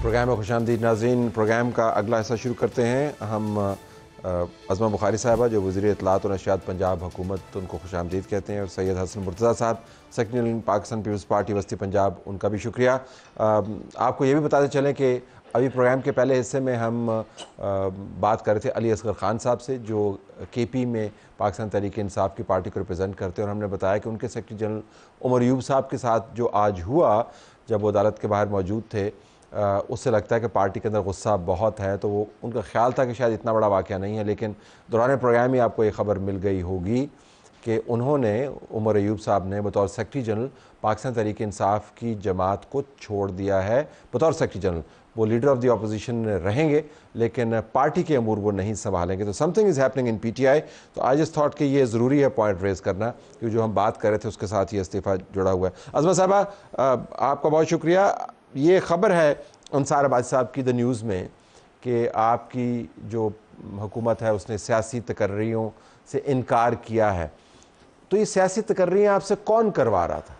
प्रोग्राम में खुशामदीद नाज़रीन। प्रोग्राम का अगला हिस्सा शुरू करते हैं। हम अज़मा बुखारी साहबा जो वज़ीर इत्तलात और नशियात पंजाब हुकूमत, उनको खुशामदीद कहते हैं, और सैयद हसन मुर्तज़ा साहब सेक्रेटरी पाकिस्तान पीपल्स पार्टी वस्ती पंजाब, उनका भी शुक्रिया। आपको ये भी बताते चलें कि अभी प्रोग्राम के पहले हिस्से में हम बात कर रहे थे अली असगर खान साहब से, जो केपी में पाकिस्तान तहरीक इंसाफ की पार्टी को रिप्रेजेंट करते हैं, और हमने बताया कि उनके सेक्रेटरी जनरल उमर अयूब साहब के साथ जो आज हुआ, जब वो अदालत के बाहर मौजूद थे, उससे लगता है कि पार्टी के अंदर गुस्सा बहुत है। तो वो उनका ख्याल था कि शायद इतना बड़ा वाक़या नहीं है, लेकिन दौरान प्रोग्राम ही आपको ये खबर मिल गई होगी कि उन्होंने, उमर अयूब साहब ने बतौर सेक्रेटरी जनरल पाकिस्तान तहरीक इंसाफ की जमात को छोड़ दिया है। बतौर सेक्रेटरी जनरल वो लीडर ऑफ द अपोजिशन रहेंगे, लेकिन पार्टी के अमूर वो नहीं संभालेंगे। तो something is happening in PTI. तो आई जस्ट थॉट कि ये ज़रूरी है पॉइंट रेज़ करना, कि जो हम बात कर रहे थे उसके साथ ये इस्तीफ़ा जुड़ा हुआ है। अज़मा साहबा, आपका बहुत शुक्रिया। ये ख़बर है अंसार अब्बासी साहब की द न्यूज़ में कि आपकी जो हुकूमत है उसने सियासी तकर्रियों से इनकार किया है। तो ये सियासी तकर्रियाँ आपसे कौन करवा रहा था?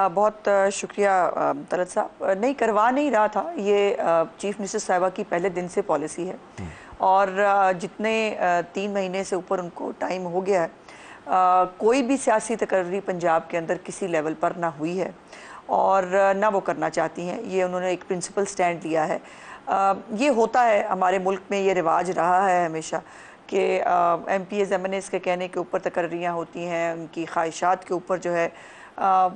बहुत शुक्रिया तलत साहब। नहीं, करवा नहीं रहा था, ये चीफ मिनिस्टर साहिबा की पहले दिन से पॉलिसी है, और जितने 3 महीने से ऊपर उनको टाइम हो गया है, कोई भी सियासी तकर्री पंजाब के अंदर किसी लेवल पर ना हुई है और ना वो करना चाहती हैं। ये उन्होंने एक प्रिंसिपल स्टैंड लिया है। ये होता है हमारे मुल्क में, ये रिवाज रहा है हमेशा कि MPs MNAs के कहने के ऊपर तकर्रियाँ होती हैं, उनकी ख्वाहिशात के ऊपर जो है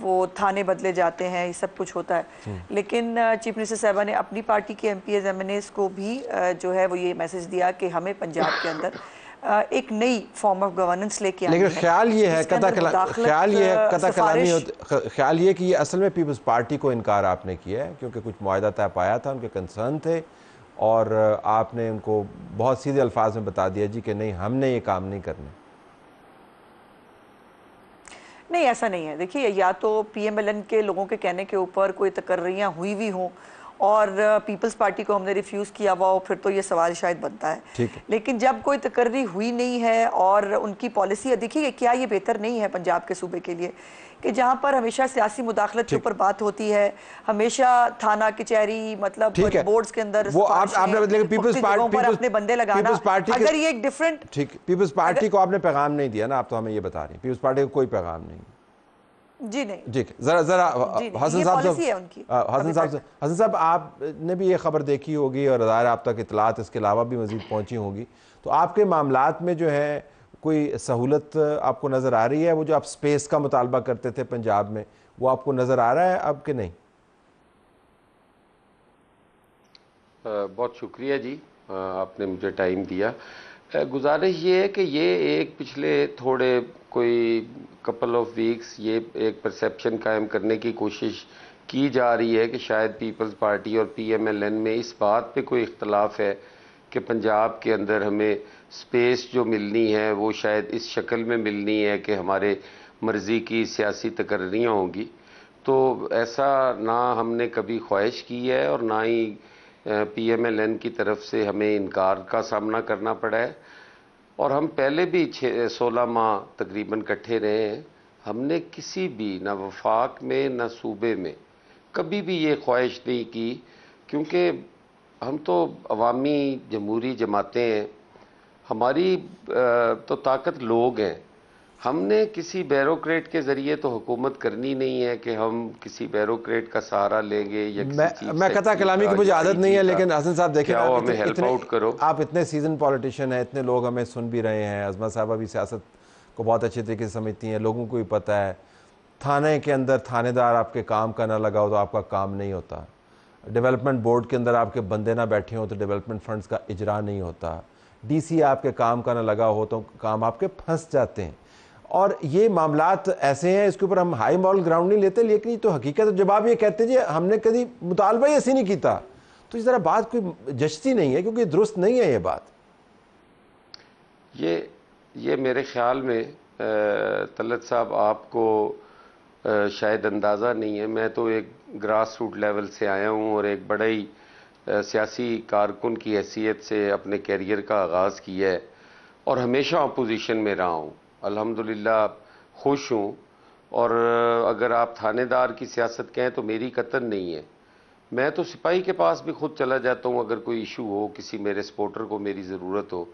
वो थाने बदले जाते हैं, ये सब कुछ होता है। लेकिन चीफ मिनिस्टर साहबा ने अपनी पार्टी के MPs MNAs को भी जो है वो ये मैसेज दिया कि हमें पंजाब के अंदर एक नई फॉर्म ऑफ गवर्नेंस लेके आनी है। लेकिन ख्याल ये है ख्याल ये कि ये असल में पीपल्स पार्टी को इनकार आपने किया है, क्योंकि कुछ मुआहदा तय पाया था, उनके कंसर्न थे, और आपने उनको बहुत सीधे अल्फाज में बता दिया जी कि नहीं, हमने ये काम नहीं करने। नहीं, ऐसा नहीं है। देखिए, या तो PMLN के लोगों के कहने के ऊपर कोई तकर्रियाँ हुई भी हों और पीपल्स पार्टी को हमने रिफ्यूज़ किया हुआ हो, फिर तो ये सवाल शायद बनता है। ठीक है। लेकिन जब कोई तकर्री हुई नहीं है और उनकी पॉलिसी है, देखिए क्या ये बेहतर नहीं है पंजाब के सूबे के लिए कि जहाँ पर हमेशा सियासी मुदाखलत के ऊपर बात होती है, हमेशा थाना कचहरी, मतलब बोर्ड्स के अंदर वो आपने पीपल्स पार्टी अपने बंदे लगाना, अगर ये एक डिफरेंट, ठीक, पीपल्स पार्टी को आपने पैगाम नहीं दिया ना, आप तो हमें ये बता रही हैं पीपल्स पार्टी को कोई पैगाम नहीं। जी नहीं, ठीक, जरा हसन साहब आपने भी ये खबर देखी होगी और ज़ाहिर आप तक इतलात इसके अलावा भी मजीद पहुंची होंगी, तो आपके मामलात में जो है कोई सहूलत आपको नज़र आ रही है? वो जो आप स्पेस का मुतालबा करते थे पंजाब में, वो आपको नज़र आ रहा है अब कि नहीं? बहुत शुक्रिया जी, आपने मुझे टाइम दिया। गुजारिश ये है कि ये एक पिछले थोड़े कोई कपल ऑफ वीक्स ये एक परसेप्शन कायम करने की कोशिश की जा रही है कि शायद पीपल्स पार्टी और PMLN में इस बात पे कोई इख्तलाफ है कि पंजाब के अंदर हमें स्पेस जो मिलनी है वो शायद इस शक्ल में मिलनी है कि हमारे मर्ज़ी की सियासी तकर्रियाँ होंगी। तो ऐसा ना हमने कभी ख्वाहिश की है और ना ही PMLN की तरफ से हमें इनकार का सामना करना पड़ा है, और हम पहले भी 16 माह तकरीबन इकट्ठे रहे हैं। हमने किसी भी ना वफाक में ना सूबे में कभी भी ये ख्वाहिश नहीं की, क्योंकि हम तो अवामी जमहूरी जमातें हैं, हमारी तो ताकत लोग हैं। हमने किसी बैरोक्रेट के ज़रिए तो हुकूमत करनी नहीं है कि हम किसी बैरोक्रेट का सहारा लेंगे या मैं कथा कलामी की मुझे आदत नहीं है, लेकिन हसन साहब देखिए, हमें हेल्प आउट करो। आप इतने सीजन पॉलिटिशियन हैं, इतने लोग हमें सुन भी रहे हैं, अज़मा साहबा भी सियासत को बहुत अच्छे तरीके से समझती हैं, लोगों को भी पता है थाने के अंदर थानेदार आपके काम का ना लगा हो तो आपका काम नहीं होता, डेवलपमेंट बोर्ड के अंदर आपके बंदे ना बैठे हो तो डेवलपमेंट फंड्स का इजरा नहीं होता, DC आपके काम का ना लगा हो तो काम आपके फंस जाते हैं। और ये मामलात ऐसे हैं, इसके ऊपर हम हाई मॉरल ग्राउंड नहीं लेते, लेकिन ये तो हकीकत। जब आप ये कहते जी हमने कभी मुतालबा ही ऐसे नहीं किया, तो इस तरह बात कोई जचती नहीं है, क्योंकि दुरुस्त नहीं है ये बात। ये मेरे ख्याल में तलत साहब आपको शायद अंदाज़ा नहीं है, मैं तो एक ग्रास रूट लेवल से आया हूँ और एक बड़ा ही सियासी कारकुन की हैसियत से अपने कैरियर का आगाज़ किया है और हमेशा अपोजिशन में रहा हूँ। अल्हम्दुलिल्लाह खुश हूँ, और अगर आप थानेदार की सियासत कहें तो मेरी कतन नहीं है। मैं तो सिपाही के पास भी खुद चला जाता हूँ, अगर कोई इशू हो, किसी मेरे सपोर्टर को मेरी ज़रूरत हो,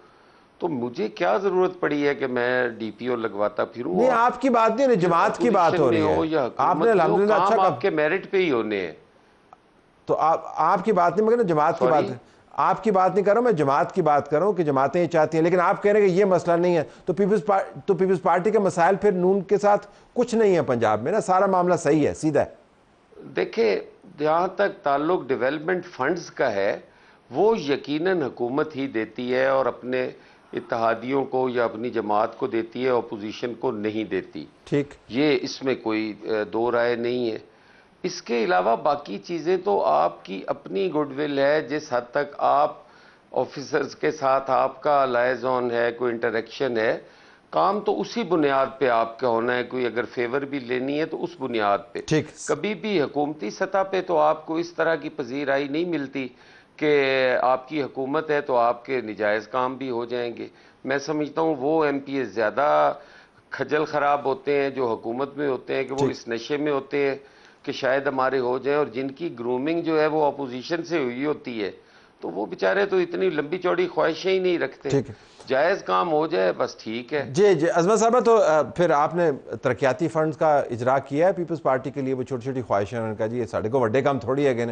तो मुझे क्या ज़रूरत पड़ी है कि मैं DPO लगवाता फिरूँ। नहीं, आपकी बात नहीं, जमात की बात हो रही है। आपने अल्हम्दुलिल्लाह अच्छा, आपके मेरिट पे ही होने हैं। तो आपकी बात नहीं, मगर जमात की बात, आपकी बात नहीं कर रहा हूं, मैं जमात की बात कर रहा हूं कि जमातें ये चाहती हैं, लेकिन आप कह रहे हैं कि ये मसला नहीं है, तो पीपल्स पार्टी के मसाइल फिर नून के साथ कुछ नहीं है पंजाब में ना, सारा मामला सही है, सीधा है। देखिए, जहाँ तक ताल्लुक डेवलपमेंट फंड्स का है, वो यकीनन हुकूमत ही देती है और अपने इत्तेहादियों को या अपनी जमात को देती है, अपोजिशन को नहीं देती। ठीक, ये इसमें कोई दो राय नहीं है। इसके अलावा बाकी चीज़ें तो आपकी अपनी गुडविल है, जिस हद तक आप ऑफिसर्स के साथ आपका लाइजॉन है, कोई इंटरेक्शन है, काम तो उसी बुनियाद पे आपका होना है। कोई अगर फेवर भी लेनी है तो उस बुनियाद पे। ठीक, कभी भी हुकूमती सतह पे तो आपको इस तरह की पजीराई नहीं मिलती कि आपकी हुकूमत है तो आपके निजायज़ काम भी हो जाएंगे। मैं समझता हूँ वो MPs ज़्यादा खजल ख़राब होते हैं जो हुकूमत में होते हैं, कि वो इस नशे में होते हैं कि शायद हमारे हो जाए, और जिनकी ग्रूमिंग जो है वो अपोजिशन से हुई होती है, तो वो बेचारे तो इतनी लंबी चौड़ी ख्वाहिशें ही नहीं रखते। जायज़ काम हो जाए बस ठीक है। जी जी अजमा साहब, तो फिर आपने तरक्याती फंड्स का इजरा किया है पीपल्स पार्टी के लिए, वो छोटी छोटी ख्वाहिशें, उन्होंने कहा जी ये साढ़े को बड़े काम थोड़ी है, कि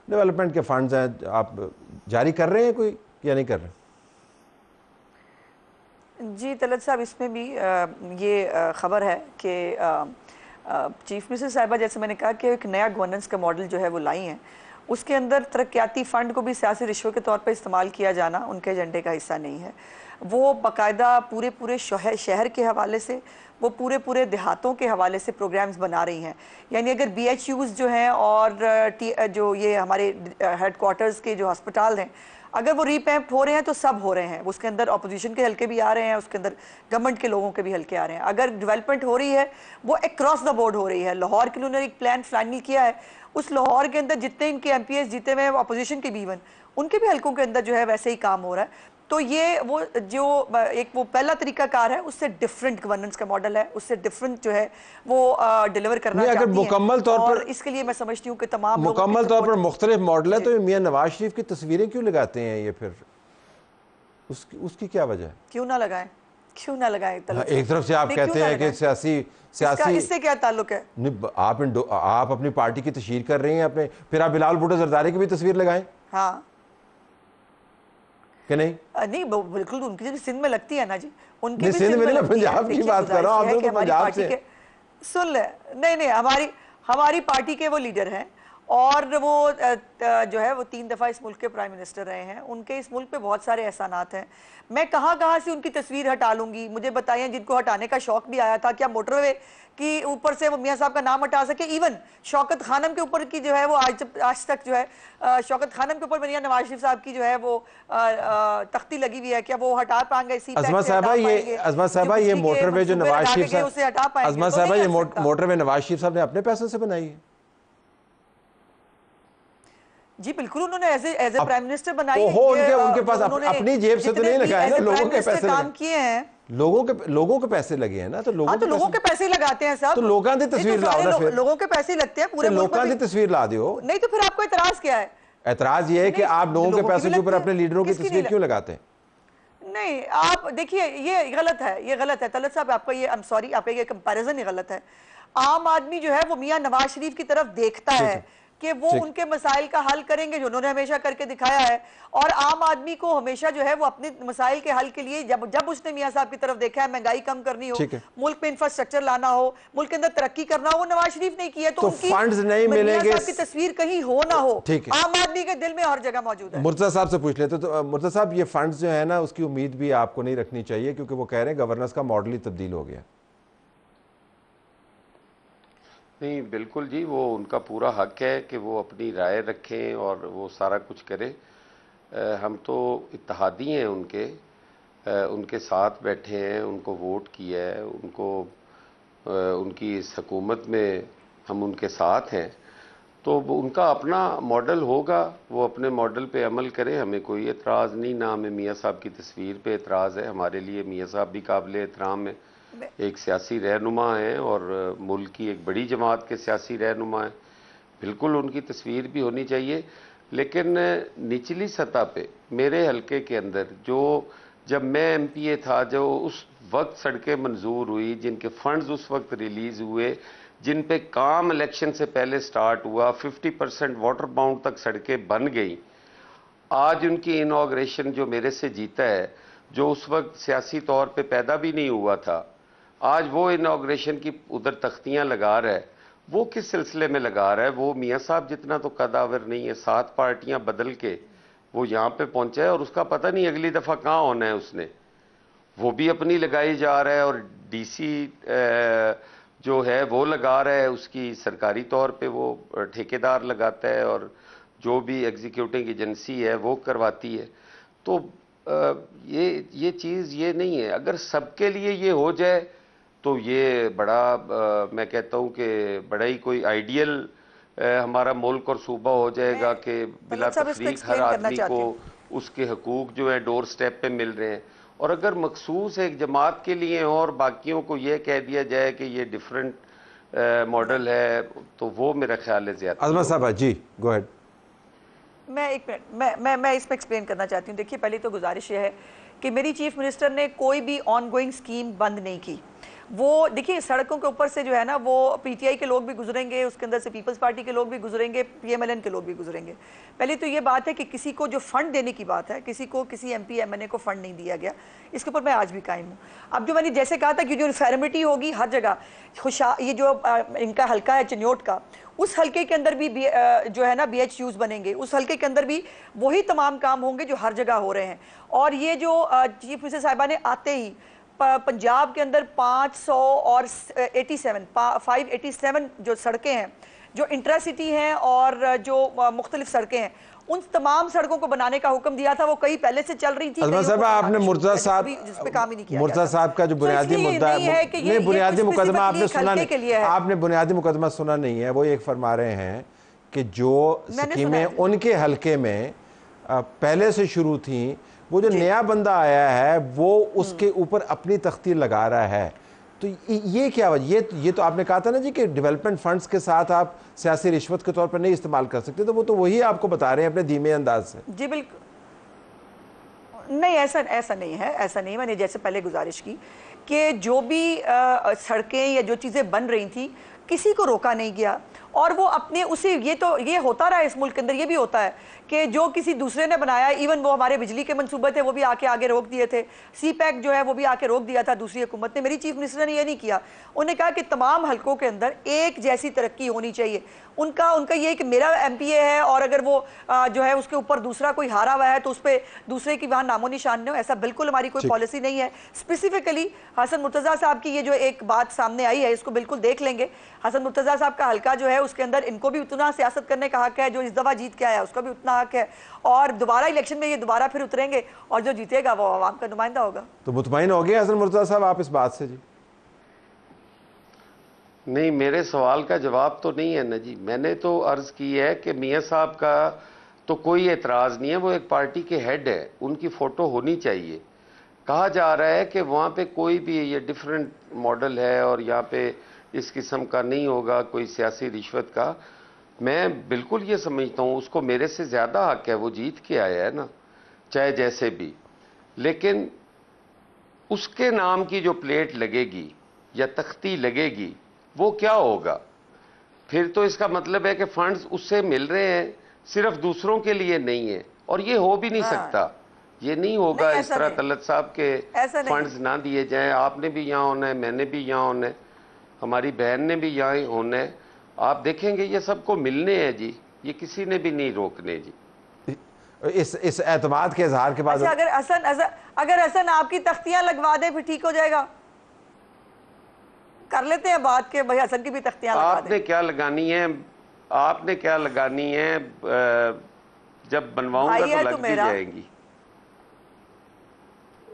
डेवलपमेंट के फंड्स हैं, आप जारी कर रहे हैं कोई या नहीं कर रहे? जी तलत साहब, इसमें भी ये ख़बर है कि चीफ मिनिस्टर साहिबा, जैसे मैंने कहा कि एक नया गवर्नेंस का मॉडल जो है वो लाई हैं, उसके अंदर तरक्याती फ़ंड को भी सियासी रिश्वत के तौर पर इस्तेमाल किया जाना उनके एजेंडे का हिस्सा नहीं है। वो बाकायदा पूरे शहर के हवाले से, वो पूरे देहातों के हवाले से प्रोग्राम्स बना रही हैं। यानी अगर BHUs जो हैं और जो ये हमारे हेडक्वार्टर्स के जो अस्पताल हैं, अगर वो रीपैम्प हो रहे हैं तो सब हो रहे हैं। उसके अंदर अपोजिशन के हल्के भी आ रहे हैं, उसके अंदर गवर्नमेंट के लोगों के भी हल्के आ रहे हैं। अगर डेवलपमेंट हो रही है वो अक्रॉस द बोर्ड हो रही है। लाहौर के लिए उन्होंने एक प्लान फाइनल किया है, उस लाहौर के अंदर जितने इनके MPs जीते हुए हैं अपोजिशन के भी, इवन उनके भी हल्कों के अंदर जो है वैसे ही काम हो रहा है। तो ये वो जो एक वो पहला तरीकाकार है, उससे डिफरेंट गवर्नेंस का मॉडल है, उससे डिफरेंट जो है वो डिलीवर करना चाहती है। अगर मुकम्मल तौर पर, इसके लिए मैं समझती हूँ कि तमाम मुकम्मल तौर पर मुख्तलिफ मॉडल है, तो मियां नवाज शरीफ की तस्वीरें क्यों लगाते हैं ये फिर? उसकी क्या वजह है? क्यों ना लगाएं, क्यों ना लगाएं? एक तरफ से आप कहते हैं कि सियासी इससे क्या ताल्लुक है? आप अपनी पार्टी की तशहीर कर रही हैं अपने, फिर आप बिलावल भुट्टो जरदारी की भी तस्वीर लगाएं। हाँ कि नहीं? नहीं, बिल्कुल उनकी जो सिंध में लगती है ना जी, उनकी भी सिंध में, पंजाब की बात कर रहा हूं, आप पंजाब से सुन ले। नहीं, हमारी पार्टी के वो लीडर हैं और वो जो है वो 3 दफ़ा इस मुल्क के प्राइम मिनिस्टर रहे हैं। उनके इस मुल्क पे बहुत सारे एहसानात हैं। मैं कहाँ से उनकी तस्वीर हटा लूंगी? मुझे बताइए, जिनको हटाने का शौक भी आया था, क्या मोटरवे की ऊपर से वो मियाँ साहब का नाम हटा सके? इवन शौकत खानम के ऊपर की जो है वो आज तक जो है शौकत खानम के ऊपर मियाँ नवाज शरीफ साहब की जो है वो तख्ती लगी हुई है, क्या वो हटा पाएंगे? अज़मा साहबा, ये मोटरवे जो नवाज शरीफ साहब, उसे हटा पाएंगे? अज़मा साहबा, ये मोटरवे नवाज शरीफ साहब ने अपने पैसों से बनाई है? जी बिल्कुल, उन्होंने एज ए प्राइम मिनिस्टर बनाई है। उनके पास अपनी जेब से तो नहीं लगाए ना, लोगों के पैसे काम किए हैं, लोगों के पैसे लगे हैं ना, तो लोगों के पैसे लगाते हैं साहब। तो लोगों की तस्वीर ला दो, फिर लोगों के पैसे लगते हैं पूरे लोगों की तस्वीर ला दो। नहीं तो फिर आपको एतराज क्या है? एतराज ये है कि आप लोगों के पैसों के ऊपर अपने लीडरों की तस्वीर क्यों लगाते हैं? नहीं, आप देखिए, ये गलत है तलत साहब, आपका ये, आई एम सॉरी, आपका ये कंपैरिजन ही गलत है। आम आदमी जो है वो मियां नवाज शरीफ की तरफ देखता है कि वो उनके मसाइल का हल करेंगे, जो उन्होंने हमेशा करके दिखाया है। और आम आदमी को हमेशा जो है वो अपने मसाइल के हल के लिए, जब उसने मियां साहब की तरफ देखा है, महंगाई कम करनी हो, मुल्क में इंफ्रास्ट्रक्चर लाना हो, मुल्क के अंदर तरक्की करना हो, वो नवाज शरीफ नहीं किया। तो फंड्स नहीं मिलेंगे, की तस्वीर कहीं हो ना हो, आम आदमी के दिल में हर जगह मौजूद है। मुर्तजा साहब से पूछ लेते। तो मुर्तजा साहब, ये फंड्स जो है ना, उसकी उम्मीद भी आपको नहीं रखनी चाहिए, क्योंकि वो कह रहे हैं गवर्नेंस का मॉडल ही तब्दील हो गया। नहीं, बिल्कुल जी, वो उनका पूरा हक है कि वो अपनी राय रखें और वो सारा कुछ करें। हम तो इत्तेहादी हैं उनके साथ बैठे हैं, उनको वोट किया है, उनकी इस हुकूमत में हम उनके साथ हैं। तो उनका अपना मॉडल होगा, वो अपने मॉडल पे अमल करें, हमें कोई एतराज़ नहीं। ना हमें मियाँ साहब की तस्वीर पे एतराज़ है, हमारे लिए मियाँ साहब भी काबिल एहतराम है, एक सियासी रहनुमा हैं और मुल्क की एक बड़ी जमात के सियासी रहनुमा हैं। बिल्कुल उनकी तस्वीर भी होनी चाहिए। लेकिन निचली सतह पे मेरे हलके के अंदर जब मैं MPA था, जो उस वक्त सड़कें मंजूर हुई, जिनके फंड्स उस वक्त रिलीज़ हुए, जिन पे काम इलेक्शन से पहले स्टार्ट हुआ, 50% वाटर बाउंड तक सड़कें बन गई। आज उनकी इनॉग्रेशन जो मेरे से जीता है, जो उस वक्त सियासी तौर पे पैदा भी नहीं हुआ था, आज वो इनॉग्रेशन की उधर तख्तियां लगा रहा है। वो किस सिलसिले में लगा रहा है? वो मियाँ साहब जितना तो कदावर नहीं है, 7 पार्टियां बदल के वो यहाँ पे पहुंचा है और उसका पता नहीं अगली दफ़ा कहाँ होना है उसने। वो भी अपनी लगाई जा रहा है और डीसी जो है वो लगा रहा है, उसकी सरकारी तौर पे वो ठेकेदार लगाता है और जो भी एग्जीक्यूटिंग एजेंसी है वो करवाती है। तो ये चीज़ ये नहीं है। अगर सबके लिए ये हो जाए तो ये बड़ा मैं कहता हूँ कि बड़ा ही कोई आइडियल हमारा मुल्क और सूबा हो जाएगा कि बिला तफरीक हर आदमी को उसके हकूक जो है डोर स्टेप पे मिल रहे हैं। और अगर मखसूस एक जमात के लिए हो और बाकियों को ये कह दिया जाए कि ये डिफरेंट मॉडल है, तो वो मेरा ख्याल है ज़्यादा। अज़मा साहब जी गो अहेड। मैं एक मिनट मैं इसमें एक्सप्लेन करना चाहती हूँ। देखिए, पहली तो गुजारिश ये है कि मेरी चीफ मिनिस्टर ने कोई भी ऑनगोइंग स्कीम बंद नहीं की। वो देखिए, सड़कों के ऊपर से जो है ना, वो पीटीआई के लोग भी गुजरेंगे, उसके अंदर से पीपल्स पार्टी के लोग भी गुजरेंगे, पीएमएलएन के लोग भी गुजरेंगे। पहले तो ये बात है कि किसी को जो फंड देने की बात है, किसी एमपी एमएनए को फंड नहीं दिया गया, इसके ऊपर मैं आज भी कायम हूँ। अब जो मैंने जैसे कहा था कि जो यूनिफॉर्मिटी होगी हर जगह, ये जो इनका हल्का है चिन्योट का, उस हल्के के अंदर भी जो है ना BHUs बनेंगे, उस हल्के के अंदर भी वही तमाम काम होंगे जो हर जगह हो रहे हैं। और ये जो चीफ मिनिस्टर साहिबा ने आते ही पंजाब के अंदर 587 जो सड़कें हैं, जो इंट्रासिटी हैं और जो मुख्तलिफ सड़कें हैं, उन तमाम सड़कों को बनाने का हुक्म दिया था। वो कई पहले से चल रही थी। आपने मुर्तज़ा साहब का जो बुनियादी मुद्दा है, बुनियादी मुकदमा आपने सुना नहीं, आपने बुनियादी मुकदमा सुना नहीं है। वो एक फरमा रहे हैं कि जो स्कीमें उनके हल्के में पहले से शुरू थी, वो जो नया बंदा आया है वो उसके ऊपर अपनी तख्ती लगा रहा है। तो ये क्या वजह? ये तो आपने कहा था ना जी कि डेवलपमेंट फंड्स के साथ आप सियासी रिश्वत के तौर पर नहीं इस्तेमाल कर सकते, तो वो तो वही आपको बता रहे हैं अपने धीमे अंदाज से। जी बिल्कुल नहीं, ऐसा नहीं है। ऐसा नहीं, मैंने जैसे पहले गुजारिश की कि जो भी सड़कें या जो चीज़ें बन रही थी, किसी को रोका नहीं गया। और वो अपने उसी ये होता रहा है इस मुल्क के अंदर। ये भी होता है कि जो किसी दूसरे ने बनाया, इवन वो हमारे बिजली के मंसूबे थे, वो भी आगे रोक दिए थे। CPEC जो है वो भी आके रोक दिया था दूसरी हुकूमत ने। मेरी चीफ मिनिस्टर ने ये नहीं किया। उन्होंने कहा कि तमाम हल्कों के अंदर एक जैसी तरक्की होनी चाहिए। उनका ये कि मेरा MPA है और अगर वो जो है उसके ऊपर दूसरा कोई हारा हुआ है तो उस पर दूसरे की वहाँ नामो निशान नहीं हो, ऐसा बिल्कुल हमारी कोई पॉलिसी नहीं है। स्पेसिफिकली हसन मुर्तज़ा साहब की ये जो एक बात सामने आई है, इसको बिल्कुल देख लेंगे। हसन मुर्तज़ा साहब का हल्का जो है उसके अंदर इनको भी उतना सियासत करने का हक है, जो इस दफ़ा जीत के आया उसका भी उतना हक है। और दोबारा इलेक्शन में ये दोबारा फिर उतरेंगे और जो जीतेगा वो आवाम का नुमाइंदा होगा। तो मुतमईन हो गए हसन मुर्तज़ा साहब आप इस बात से? जी नहीं, मेरे सवाल का जवाब तो नहीं है ना जी। मैंने तो अर्ज़ की है कि मियाँ साहब का तो कोई एतराज़ नहीं है, वो एक पार्टी के हेड है, उनकी फ़ोटो होनी चाहिए। कहा जा रहा है कि वहाँ पे कोई भी ये डिफरेंट मॉडल है और यहाँ पे इस किस्म का नहीं होगा कोई सियासी रिश्वत का। मैं बिल्कुल ये समझता हूँ उसको मेरे से ज़्यादा हक है, वो जीत के आया है ना, चाहे जैसे भी। लेकिन उसके नाम की जो प्लेट लगेगी या तख्ती लगेगी वो क्या होगा? फिर तो इसका मतलब है कि फंड्स उससे मिल रहे हैं, सिर्फ दूसरों के लिए नहीं है। और ये हो भी नहीं सकता, ये नहीं होगा इस तरह तलत साहब के फंड्स ना दिए जाएं। आपने भी यहाँ होना है, मैंने भी यहाँ होना है, हमारी बहन ने भी यहाँ होना है। आप देखेंगे ये सबको मिलने हैं जी, ये किसी ने भी नहीं रोकने जी। इस एतमाद के इजहार के बाद अगर हसन आपकी तख्तियां लगवा दे फिर ठीक हो जाएगा। कर लेते हैं बात के भाई हसन की भी तख्तियां लगा आपने क्या लगानी है, आपने क्या लगानी है? जब बनवाऊंगा तो लग भी जाएंगी।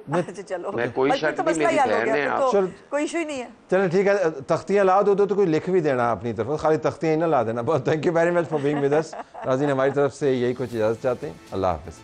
अच्छा चलो, मैं कोई शक नहीं, मेरी बहन है आप, कोई इशू ही नहीं है। चलो ठीक है, तख्तियां ला दो तो कोई लिख भी देना अपनी तरफ, खाली तख्तियां ही ना ला देना। बहुत thank you very much for being with us. नाज़रीन, हमारी तरफ से यही कुछ इजाज़त चाहते हैं। अल्लाह हाफ़िज़।